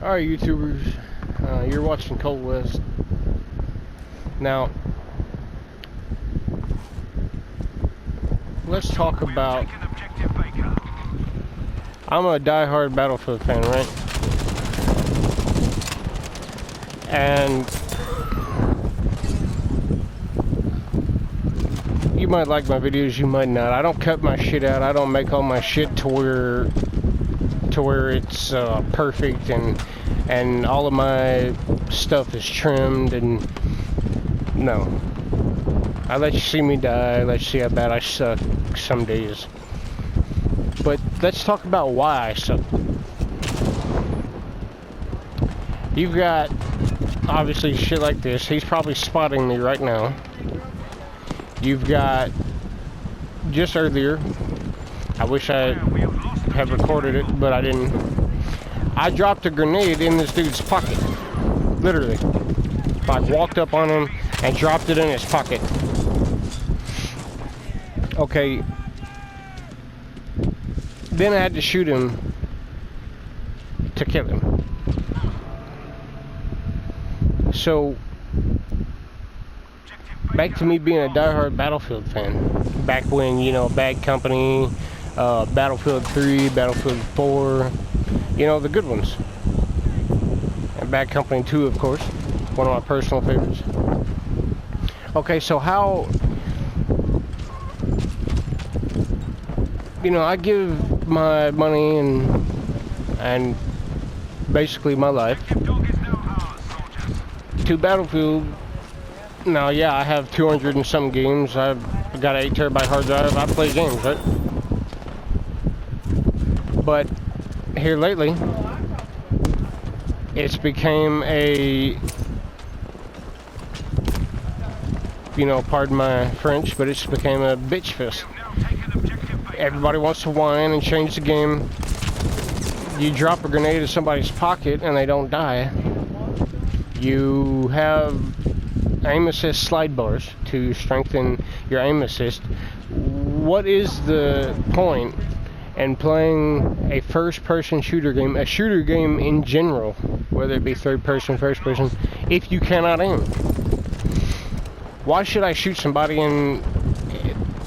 Alright, YouTubers, you're watching Colt West. Now, let's talk about... I'm a die-hard Battlefield fan, right? And you might like my videos, you might not. I don't cut my shit out. I don't make all my shit to where it's perfect and all of my stuff is trimmed, and no. I let you see me die. I let you see how bad I suck some days. But let's talk about why I suck. You've got obviously shit like this. He's probably spotting me right now. You've got just earlier, I wish I had recorded it, but I didn't. I dropped a grenade in this dude's pocket. Literally. I walked up on him and dropped it in his pocket. Okay. Then I had to shoot him to kill him. So, back to me being a diehard Battlefield fan. Back when, you know, Bad Company, Battlefield 3, Battlefield 4, you know, the good ones. And Bad Company 2, of course, one of my personal favorites. Okay, so how, you know, I give my money and basically my life to Battlefield. Now, yeah, I have 200 and some games. I've got an 8TB hard drive. I play games, right? But here lately, it's became a, you know, pardon my French, but it's became a bitch fest. Everybody wants to whine and change the game. You drop a grenade in somebody's pocket and they don't die. You have aim assist slide bars to strengthen your aim assist. What is the point in playing a first-person shooter game, a shooter game in general, whether it be third-person, first-person, if you cannot aim? Why should I shoot somebody and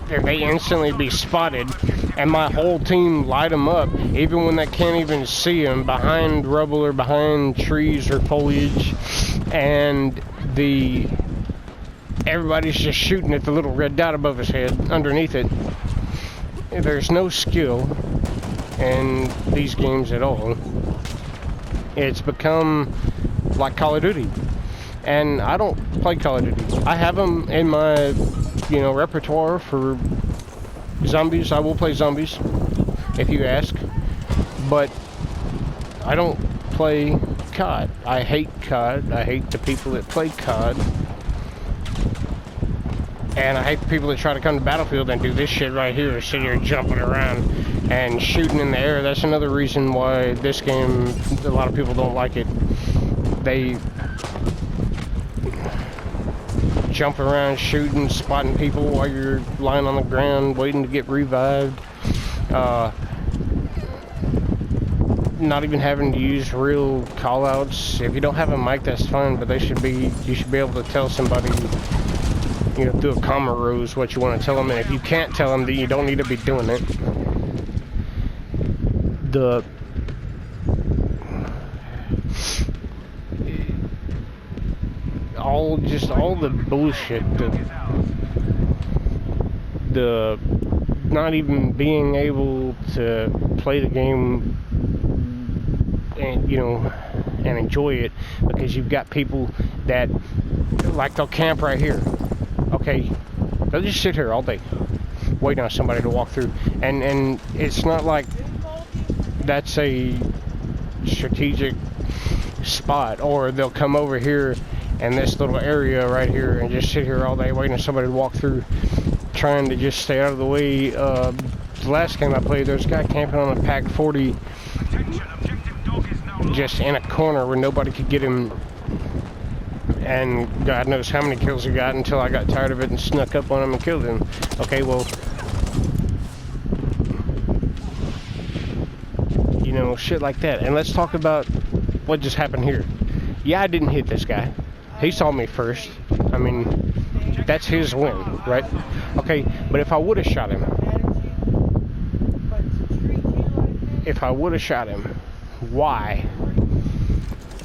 they instantly be spotted and my whole team light them up, even when they can't even see them behind rubble or behind trees or foliage, and everybody's just shooting at the little red dot above his head underneath it? There's no skill in these games at all. It's become like Call of Duty, and I don't play Call of Duty. I have them in my, you know, repertoire for zombies. I will play zombies if you ask, but I don't play COD. I hate COD. I hate the people that play COD. And I hate the people that try to come to Battlefield and do this shit right here, sitting here jumping around and shooting in the air. That's another reason why this game, a lot of people don't like it. They jump around shooting, spotting people while you're lying on the ground waiting to get revived. Not even having to use real call-outs. If you don't have a mic, that's fine, but you should be able to tell somebody, you know, through a comma rose what you want to tell them, and if you can't tell them, then you don't need to be doing it. All the bullshit, the not even being able to play the game and, you know, and enjoy it, because you've got people that, like, they'll camp right here. Okay, they'll just sit here all day waiting on somebody to walk through, and it's not like that's a strategic spot, or they'll come over here in this little area right here and just sit here all day waiting on somebody to walk through, trying to just stay out of the way. The last game I played, there was a guy camping on a Pack 40 just in a corner where nobody could get him, and God knows how many kills he got until I got tired of it and snuck up on him and killed him. Okay, well, you know, shit like that. And let's talk about what just happened here. Yeah, I didn't hit this guy. He saw me first. I mean, that's his win, right? Okay, but if I would have shot him, why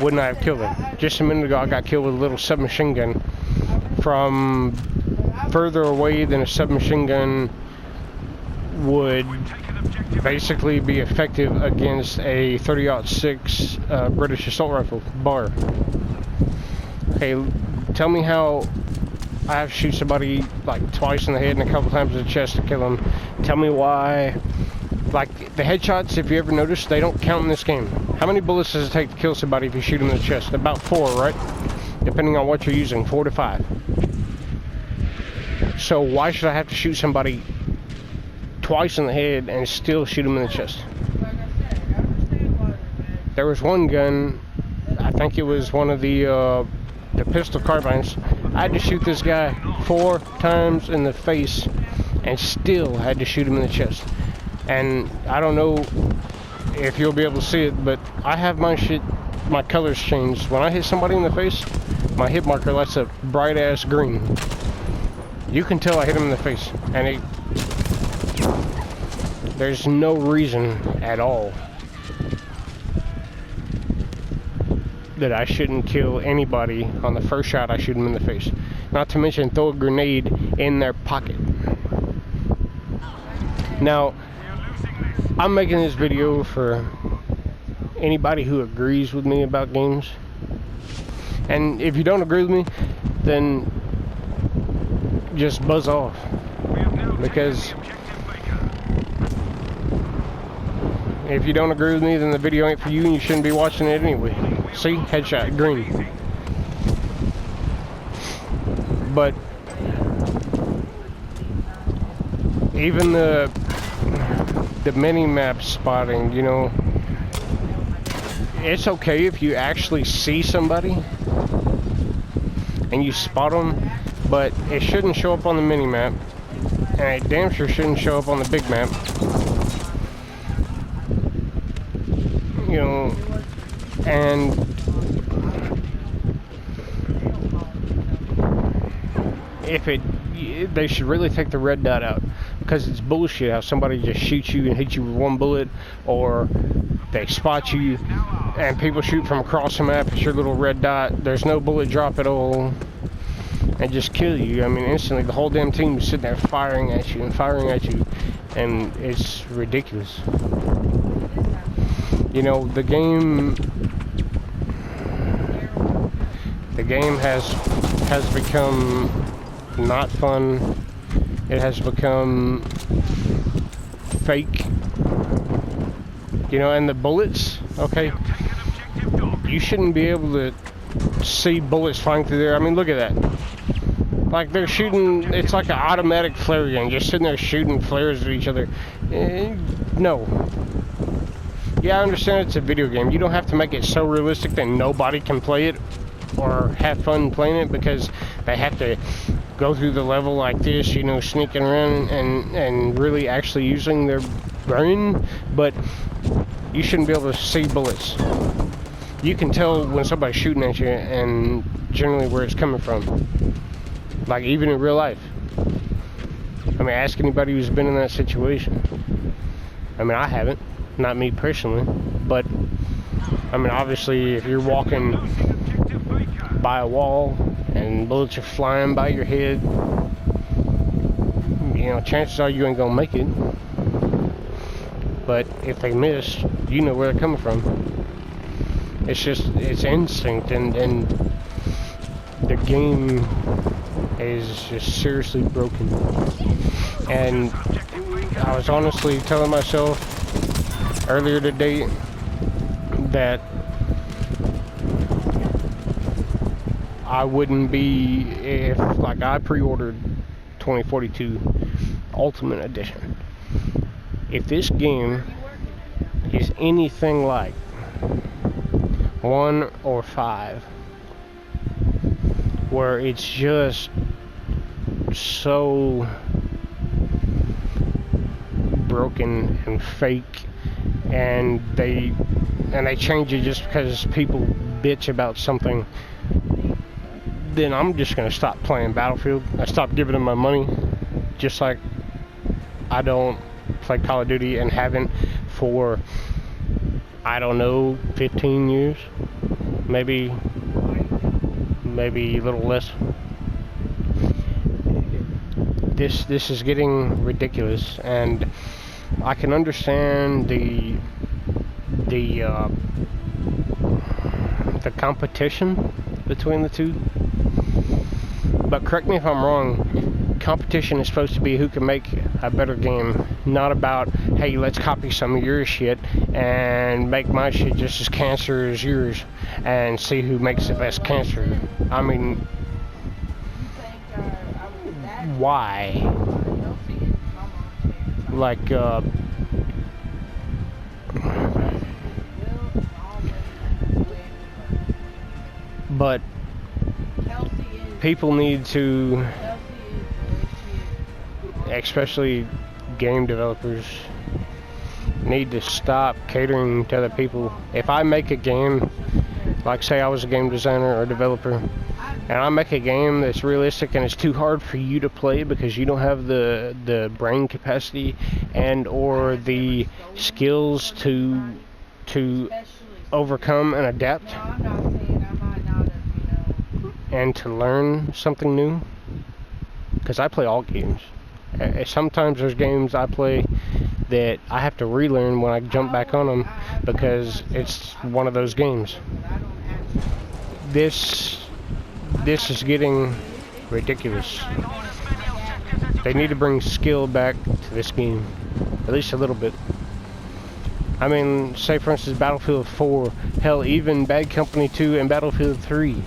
wouldn't I have killed him? Just a minute ago, I got killed with a little submachine gun from further away than a submachine gun would basically be effective against a 30-06 British assault rifle bar. Okay, tell me how I have to shoot somebody like twice in the head and a couple times in the chest to kill them. Tell me why. Like, the headshots, if you ever notice, they don't count in this game. How many bullets does it take to kill somebody if you shoot them in the chest? About 4, right? Depending on what you're using, 4 to 5. So why should I have to shoot somebody twice in the head and still shoot them in the chest? There was one gun, I think it was one of the pistol carbines. I had to shoot this guy 4 times in the face and still had to shoot him in the chest. And I don't know if you'll be able to see it, but I have my colors changed. When I hit somebody in the face, my hit marker lights up bright ass green. You can tell I hit him in the face, and there's no reason at all that I shouldn't kill anybody on the first shot I shoot them in the face. Not to mention throw a grenade in their pocket. Now, I'm making this video for anybody who agrees with me about games. And if you don't agree with me, then just buzz off. Because if you don't agree with me, then the video ain't for you and you shouldn't be watching it anyway. See? Headshot, green. But even the mini-map spotting, you know, it's okay if you actually see somebody and you spot them, but it shouldn't show up on the mini-map, and it damn sure shouldn't show up on the big map. You know, and they should really take the red dot out, because it's bullshit how somebody just shoots you and hits you with one bullet, or they spot you and people shoot from across the map. It's your little red dot. There's no bullet drop at all, and just kill you. I mean, instantly the whole damn team is sitting there firing at you and firing at you, and it's ridiculous. You know, the game has become not fun. It has become fake. You know, and the bullets, okay, you shouldn't be able to see bullets flying through there. I mean, look at that. Like, they're shooting, it's like an automatic flare gun, just sitting there shooting flares at each other. No. Yeah, I understand it's a video game. You don't have to make it so realistic that nobody can play it or have fun playing it, because they have to go through the level like this, you know, sneaking around and really actually using their brain. But you shouldn't be able to see bullets. You can tell when somebody's shooting at you, and generally where it's coming from. Like, even in real life. I mean, ask anybody who's been in that situation. I mean, I haven't. Not me personally. But, I mean, obviously, if you're walking by a wall and bullets are flying by your head, you know, chances are you ain't gonna make it. But if they miss, you know where they're coming from. It's instinct, and the game is just seriously broken. And I was honestly telling myself earlier today that I wouldn't be, if, like, I pre-ordered 2042 Ultimate Edition. If this game is anything like 1 or 5, where it's just so broken and fake and they change it just because people bitch about something, then I'm just gonna stop playing Battlefield. I stopped giving them my money, just like I don't play Call of Duty and haven't for, I don't know, 15 years, maybe a little less. This is getting ridiculous, and I can understand the competition between the two, but correct me if I'm wrong, competition is supposed to be who can make a better game, not about, hey, let's copy some of your shit and make my shit just as cancer as yours and see who makes the best cancer. I mean, why? Like, but people need to, especially game developers, need to stop catering to other people. If I make a game, like say I was a game designer or developer, and I make a game that's realistic and it's too hard for you to play because you don't have the brain capacity and or the skills to overcome and adapt and to learn something new, because I play all games. Sometimes there's games I play that I have to relearn when I jump back on them because it's one of those games. This is getting ridiculous. They need to bring skill back to this game, at least a little bit. I mean, say for instance Battlefield 4, hell, even Bad Company 2 and Battlefield 3.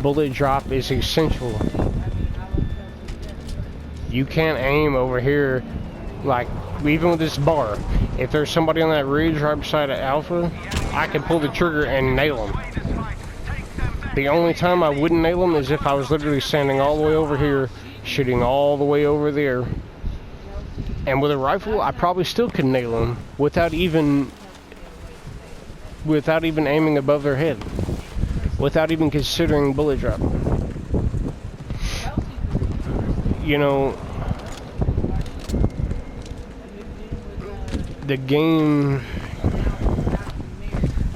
Bullet drop is essential. You can't aim over here, like, even with this bar. If there's somebody on that ridge right beside of Alpha, I can pull the trigger and nail them. The only time I wouldn't nail them is if I was literally standing all the way over here, shooting all the way over there. And with a rifle, I probably still could nail them without even aiming above their head, without even considering bullet drop. You know, the game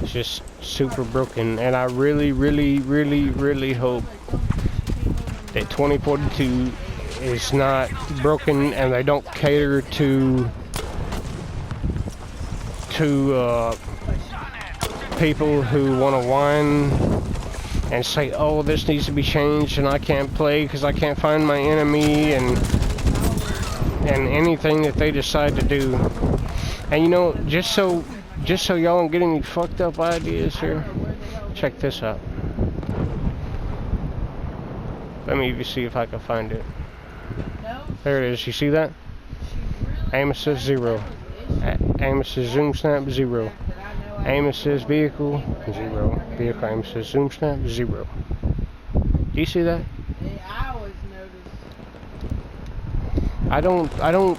is just super broken, and I really hope that 2042 is not broken and they don't cater to people who want to whine and say, oh, this needs to be changed and I can't play because I can't find my enemy, and anything that they decide to do. And you know, just so y'all don't get any fucked up ideas here, check this out. Let me even see if I can find it. There it is. You see that? Aim assist 0. Aim assist zoom snap 0. Aim assist vehicle 0. Vehicle aim assist zoom snap 0. Do you see that? I don't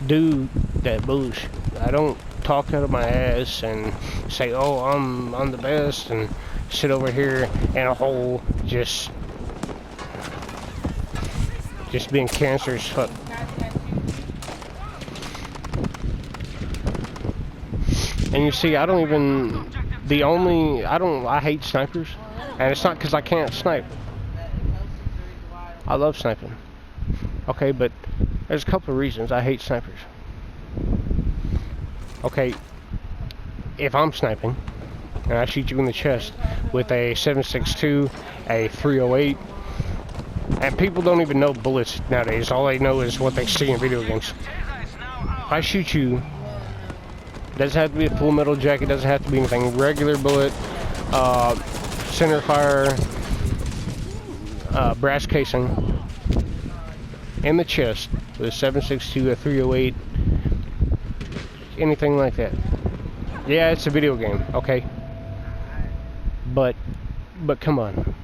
do that bullshit. I don't talk out of my ass and say, oh, I'm the best, and sit over here in a hole just being cancerous fuck. And you see, I hate snipers, and it's not because I can't snipe. I love sniping. Okay, but there's a couple of reasons I hate snipers. Okay, if I'm sniping and I shoot you in the chest with a 7.62, a 308, and people don't even know bullets nowadays. All they know is what they see in video games. If I shoot you, it doesn't have to be a full metal jacket, doesn't have to be anything. Regular bullet, center fire, brass casing in the chest with a 7.62, a 308, anything like that. Yeah, it's a video game, okay? But come on.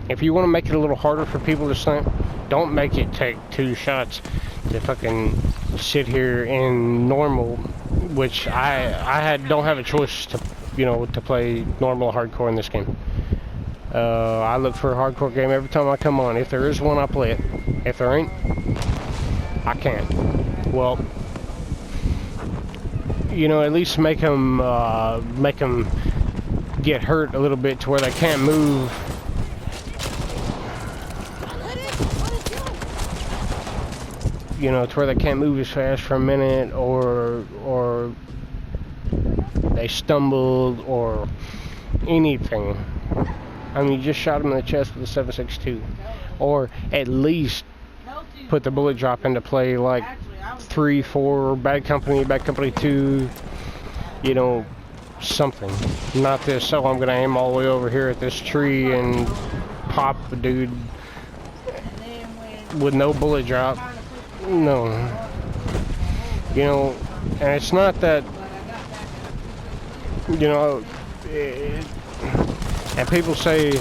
If you want to make it a little harder for people to snipe, don't make it take 2 shots to fucking sit here in normal, which I don't have a choice to, you know, to play normal or hardcore in this game. I look for a hardcore game every time I come on. If there is one, I play it. If there ain't, I can't. Well, you know, at least make them get hurt a little bit to where they can't move. You know, to where they can't move as fast for a minute, or they stumbled, or anything. I mean, you just shot him in the chest with a 7.62, or at least put the bullet drop into play, like 3, 4, Bad Company 2, you know, something. Not this, so I'm gonna aim all the way over here at this tree and pop a dude with no bullet drop. No. You know, and it's not that, you know, and people say,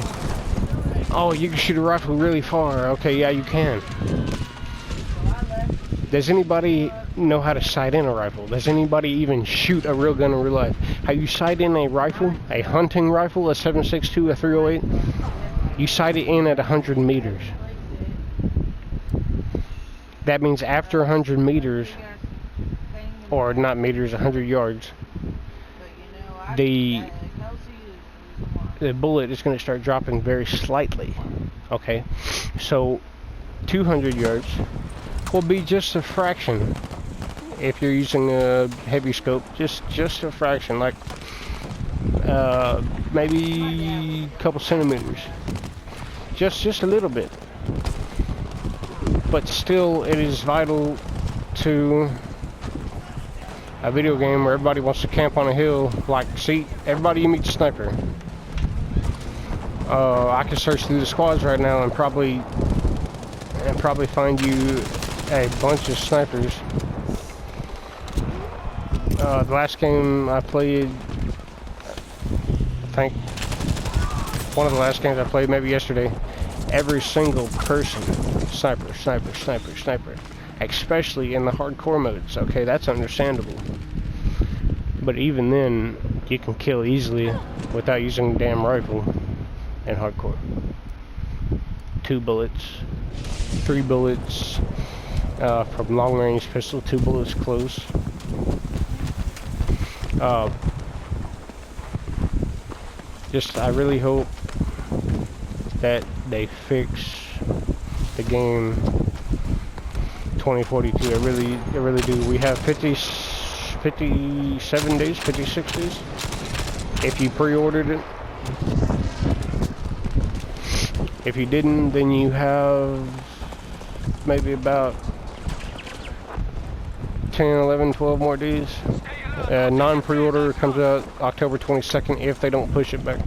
oh, you can shoot a rifle really far. Okay, yeah, you can. Does anybody know how to sight in a rifle? Does anybody even shoot a real gun in real life? How you sight in a rifle, a hunting rifle, a 7.62, a 308, you sight it in at 100 meters. That means after 100 meters, or not meters, 100 yards, the bullet is going to start dropping very slightly. Okay, so 200 yards will be just a fraction. If you're using a heavy scope, just a fraction, like maybe a couple centimeters, just a little bit. But still, it is vital to a video game where everybody wants to camp on a hill. Like, see, everybody, you meet the sniper. I can search through the squads right now and probably find you a bunch of snipers. The last game I played, I think one of the last games I played, maybe yesterday, every single person, sniper, especially in the hardcore modes. Okay, that's understandable. But even then, you can kill easily without using a damn rifle in hardcore. 2 bullets, 3 bullets from long range pistol, 2 bullets close. I really hope that they fix the game 2042. I really do. We have 57 days, 56 days. If you pre-ordered it. If you didn't, then you have maybe about 10, 11, 12 more days. Non-pre-order comes out October 22nd if they don't push it back.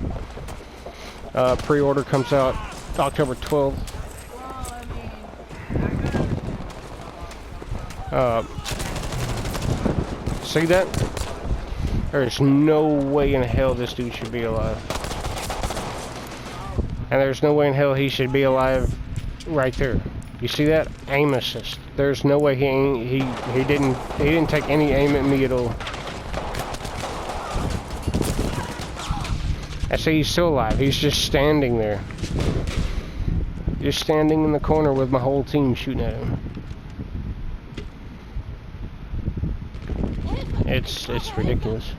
Pre-order comes out October 12th. See that? There's no way in hell this dude should be alive. And there's no way in hell he should be alive right there. You see that? Aim assist. There's no way he didn't take any aim at me at all. I say he's still alive. He's just standing there. Just standing in the corner with my whole team shooting at him. It's ridiculous.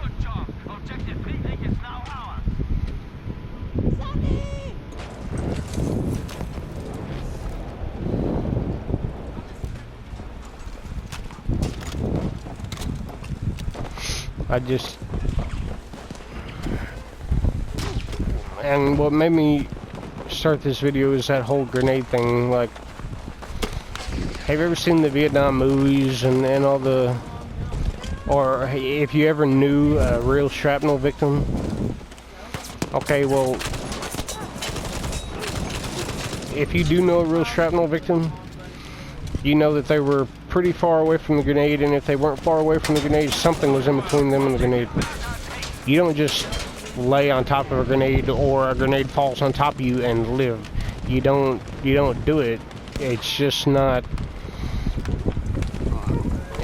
Good job. Objective beating is now ours. And what made me start this video is that whole grenade thing. Like, have you ever seen the Vietnam movies and all the, or if you ever knew a real shrapnel victim? Okay, well, if you do know a real shrapnel victim, you know that they were pretty far away from the grenade, and if they weren't far away from the grenade, something was in between them and the grenade. You don't just lay on top of a grenade, or a grenade falls on top of you and live. You don't do it. It's just not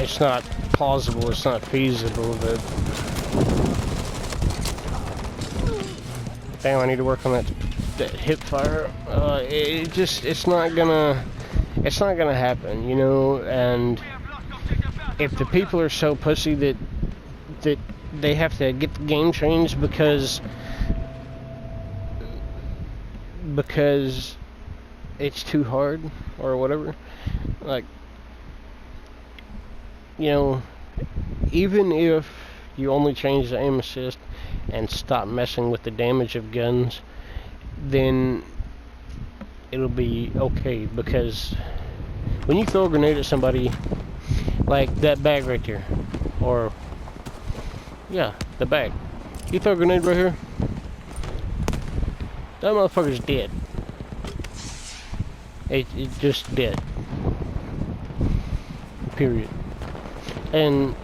it's not plausible, it's not feasible that... Damn, I need to work on that hip fire. It's not gonna happen, you know. And if the people are so pussy that they have to get the game changed because it's too hard or whatever, like, you know, even if you only change the aim assist and stop messing with the damage of guns, then it'll be okay. Because when you throw a grenade at somebody, like that bag right there, or yeah, the bag, you throw a grenade right here, that motherfucker's dead. It just dead. Period. And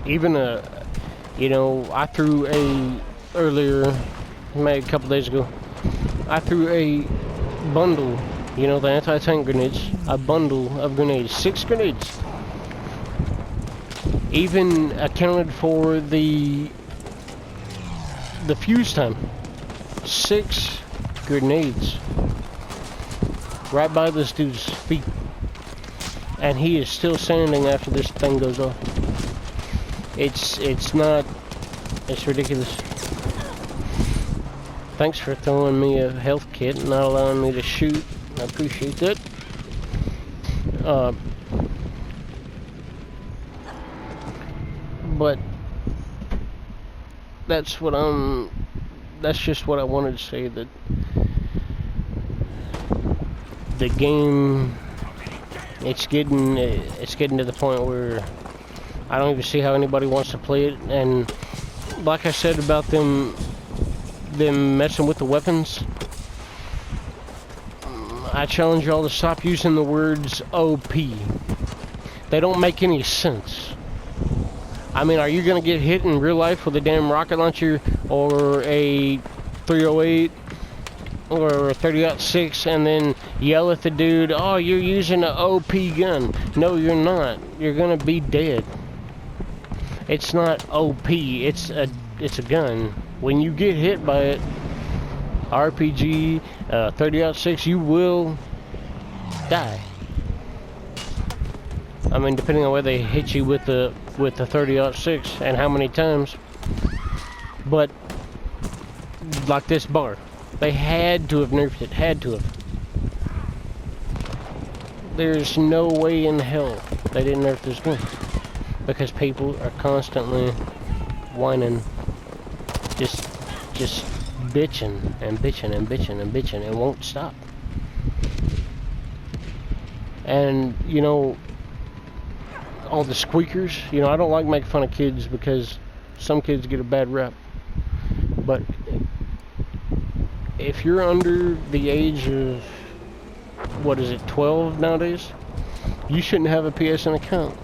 even you know, I threw earlier, maybe a couple days ago, I threw a bundle, you know, the anti-tank grenades, a bundle of grenades, 6 grenades. Even accounted for the fuse time. 6 grenades right by this dude's feet, and he is still standing after this thing goes off. It's ridiculous. Thanks for throwing me a health kit and not allowing me to shoot. I appreciate that. But that's just what I wanted to say, that the game, it's getting to the point where I don't even see how anybody wants to play it. And like I said about them messing with the weapons, I challenge y'all to stop using the words OP. They don't make any sense. I mean, are you gonna get hit in real life with a damn rocket launcher or a 308 or a 30-06 and then yell at the dude, "Oh, you're using an OP gun"? No, you're not. You're gonna be dead. It's not OP. It's a gun. When you get hit by it, RPG, 30-06, you will die. I mean, depending on where they hit you with the 30-06 and how many times. But like this bar, they had to have nerfed it. Had to have. There's no way in hell they didn't nerf this gun, because people are constantly whining, just bitching and bitching and bitching and bitching and won't stop. And you know, all the squeakers, you know, I don't like making fun of kids because some kids get a bad rep, but if you're under the age of, what is it, 12 nowadays, you shouldn't have a PSN account.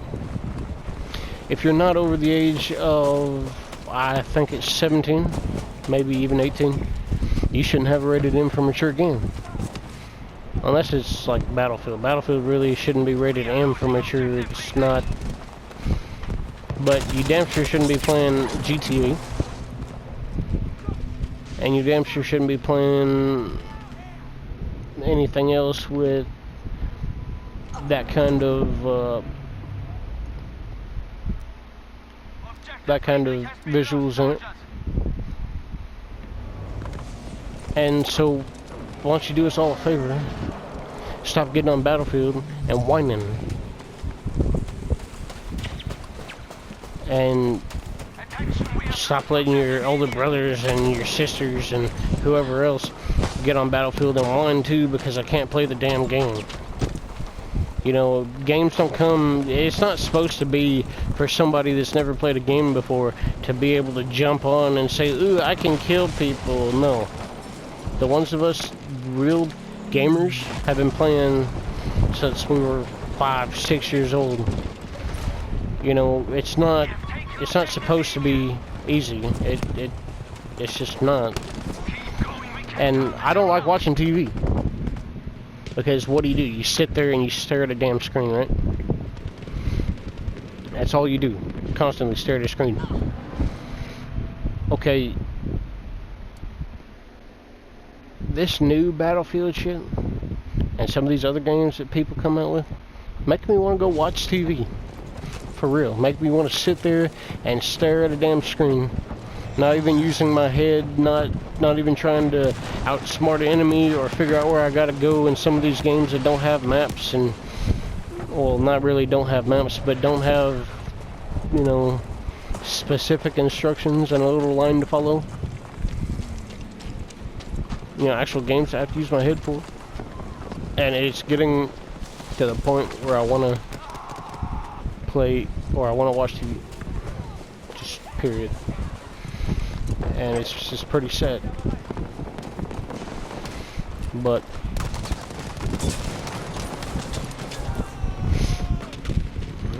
If you're not over the age of, I think it's 17, maybe even 18, you shouldn't have a rated M for mature game. Unless it's like Battlefield. Battlefield really shouldn't be rated M for mature. It's not. But you damn sure shouldn't be playing GTA. And you damn sure shouldn't be playing anything else with that kind of visuals in it. And so, why don't you do us all a favor? Stop getting on Battlefield and whining. And stop letting your older brothers and your sisters and whoever else get on Battlefield and whine too because I can't play the damn game. You know, games don't come, it's not supposed to be for somebody that's never played a game before to be able to jump on and say, "Ooh, I can kill people." No. The ones of us real gamers have been playing since we were 5, 6 years old. You know, it's not supposed to be easy. It's just not. And I don't like watching TV. Because what do? You sit there and you stare at a damn screen, right? That's all you do. Constantly stare at a screen. Okay. This new Battlefield shit, and some of these other games that people come out with, make me want to go watch TV. For real. Make me want to sit there and stare at a damn screen. Not even using my head, not even trying to outsmart an enemy or figure out where I gotta go in some of these games that don't have maps and, well, not really don't have maps, but don't have, you know, specific instructions and a little line to follow. You know, actual games I have to use my head for. And it's getting to the point where I want to play, or I want to watch TV. Just period. And it's just pretty sad. But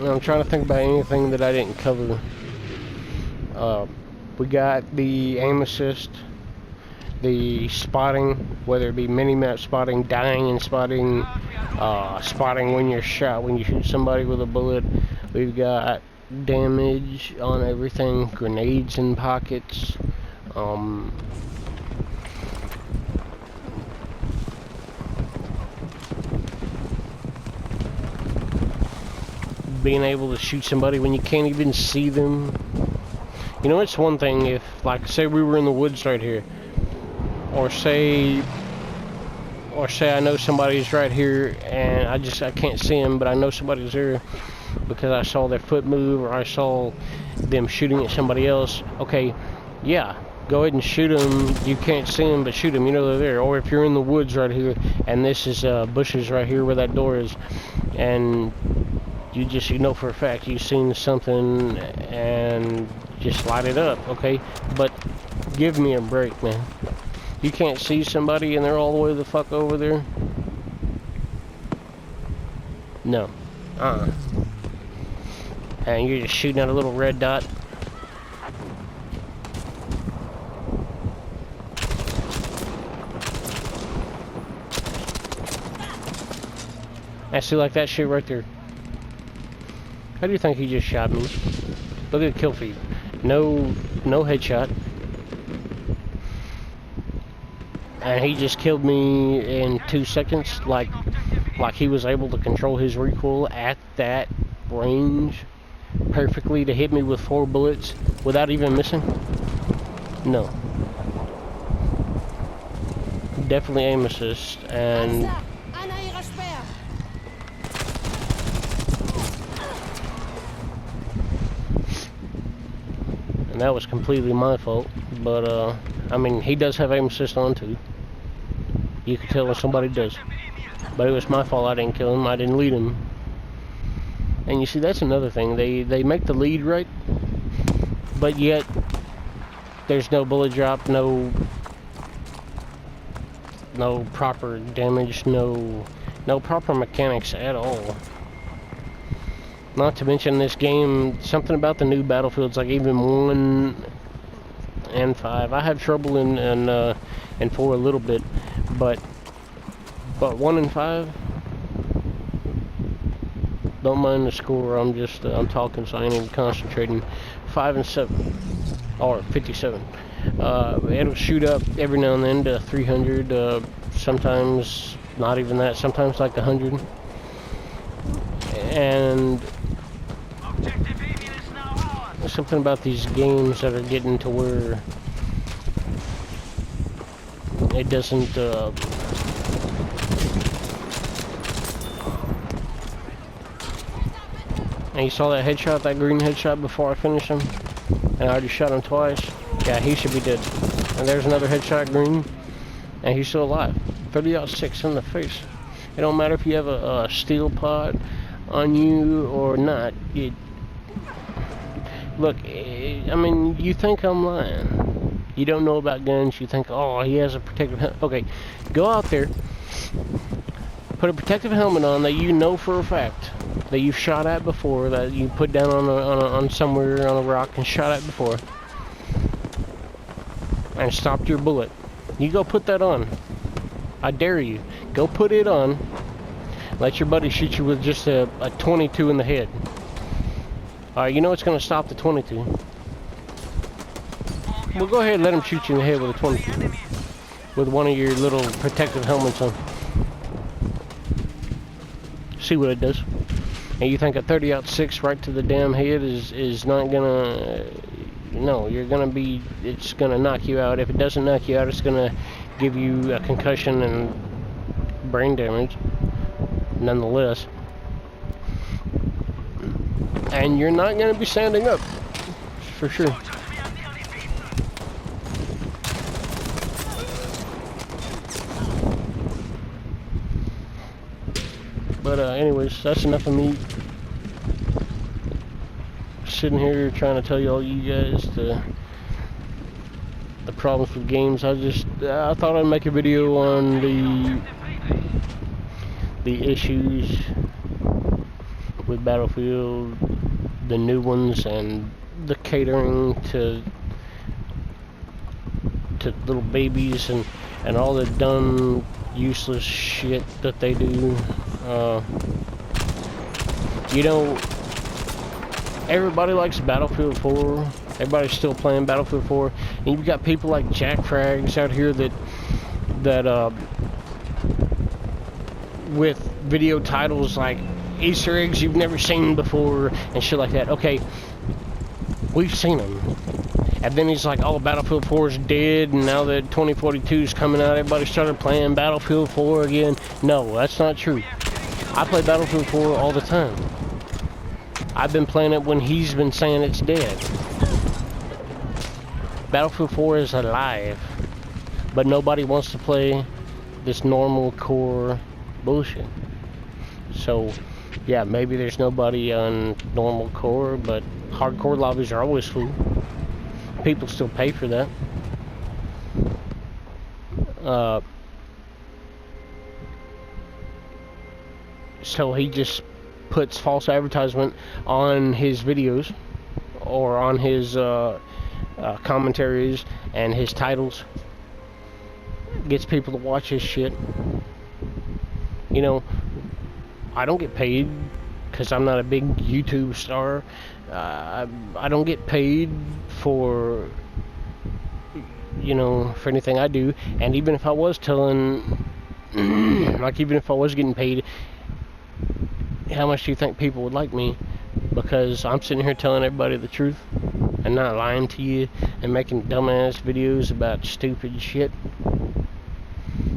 I'm trying to think about anything that I didn't cover. We got the aim assist, the spotting, whether it be mini-map spotting, dying and spotting, spotting when you're shot, when you shoot somebody with a bullet. We've got damage on everything, grenades in pockets, being able to shoot somebody when you can't even see them. You know, it's one thing if, like, say we were in the woods right here, or say I know somebody's right here and I can't see him, but I know somebody's there because I saw their foot move or I saw them shooting at somebody else. Okay, yeah, go ahead and shoot them. You can't see them, but shoot them. You know they're there. Or if you're in the woods right here and this is bushes right here where that door is, and you know for a fact you've seen something and just light it up. Okay, but give me a break, man. You can't see somebody and they're all the way the fuck over there? No. And you're just shooting at a little red dot. I see, like that shit right there. How do you think he just shot me? Look at the kill feed. No headshot. And he just killed me in 2 seconds, like he was able to control his recoil at that range perfectly to hit me with 4 bullets without even missing. No. Definitely aim assist, and that was completely my fault. But I mean, he does have aim assist on too. You can tell when somebody does. But it was my fault I didn't kill him. I didn't lead him. And you see, that's another thing. They make the lead right, but yet there's no bullet drop, no proper damage, no proper mechanics at all. Not to mention this game, something about the new Battlefields, like even 1 and 5. I have trouble in 4 a little bit, but 1 and 5, don't mind the score. I'm talking, so I ain't even concentrating. 5 and 7 or 57. It'll shoot up every now and then to 300. Sometimes not even that. Sometimes like 100. And there's something about these games that are getting to where it doesn't and you saw that headshot, that green headshot before I finished him, and I already shot him twice. Yeah, he should be dead. And there's another headshot green, and he's still alive. 30-06 in the face. It don't matter if you have a steel pod on you or not. Look, I mean, you think I'm lying. You don't know about guns. You think, oh, he has a protective helmet. Okay, go out there, put a protective helmet on that you know for a fact that you've shot at before, that you put down on somewhere on a rock and shot at before, and stopped your bullet. You go put that on. I dare you. Go put it on. Let your buddy shoot you with just a 22 in the head. Alright, you know it's going to stop the 22. Well, go ahead and let him shoot you in the head with a 22. With one of your little protective helmets on. See what it does. And you think a 30-06 right to the damn head is not gonna... No, you're gonna be... It's gonna knock you out. If it doesn't knock you out, it's gonna give you a concussion and brain damage. Nonetheless. And you're not gonna be standing up. For sure. But anyways, that's enough of me sitting here trying to tell you guys the problems with games. I thought I'd make a video on the issues with Battlefield, the new ones, and the catering to little babies and all the dumb, useless shit that they do. You know, everybody likes Battlefield 4. Everybody's still playing Battlefield 4. And you've got people like Jack Frags out here that with video titles like Easter eggs you've never seen before and shit like that. Okay, we've seen them. And then he's like, oh, Battlefield 4 is dead, and now that 2042 is coming out, everybody started playing Battlefield 4 again. No, that's not true. I play Battlefield 4 all the time. I've been playing it when he's been saying it's dead. Battlefield 4 is alive, but nobody wants to play this normal core bullshit. So, yeah, maybe there's nobody on normal core, but hardcore lobbies are always full. People still pay for that. So he just puts false advertisement on his videos or on his commentaries and his titles. Gets people to watch his shit. You know, I don't get paid because I'm not a big YouTube star. I don't get paid for, you know, for anything I do. And even if I was telling, like even if I was getting paid, how much do you think people would like me? Because I'm sitting here telling everybody the truth and not lying to you and making dumbass videos about stupid shit.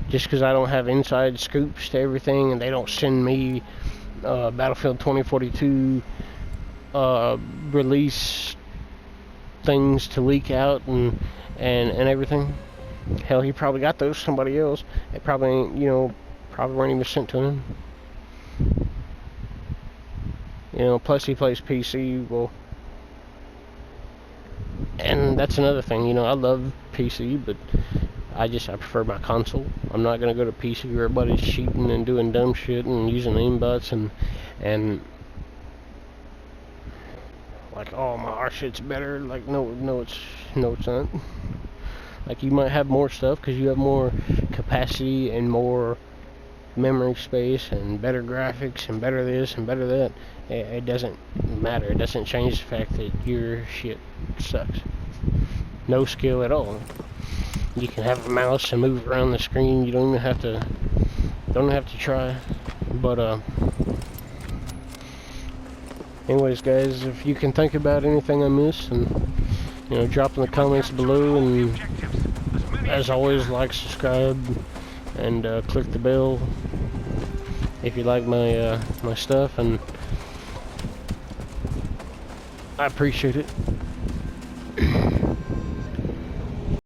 Just because I don't have inside scoops to everything and they don't send me Battlefield 2042 release things to leak out and everything. Hell, he probably got those somebody else. It probably ain't, you know, probably weren't even sent to him. You know, plus he plays PC, well, and that's another thing, you know, I love PC, but I prefer my console. I'm not gonna go to PC where everybody's cheating and doing dumb shit and using aimbots and like, oh, our shit's better. Like, no, it's not. Like, you might have more stuff because you have more capacity and more memory space and better graphics and better this and better that. It doesn't matter. It doesn't change the fact that your shit sucks. No skill at all. You can have a mouse and move around the screen. You don't even have to try. But anyways, guys, if you can think about anything I missed, and you know, drop in the comments below. And as always, like, subscribe, and click the bell if you like my my stuff, and I appreciate it.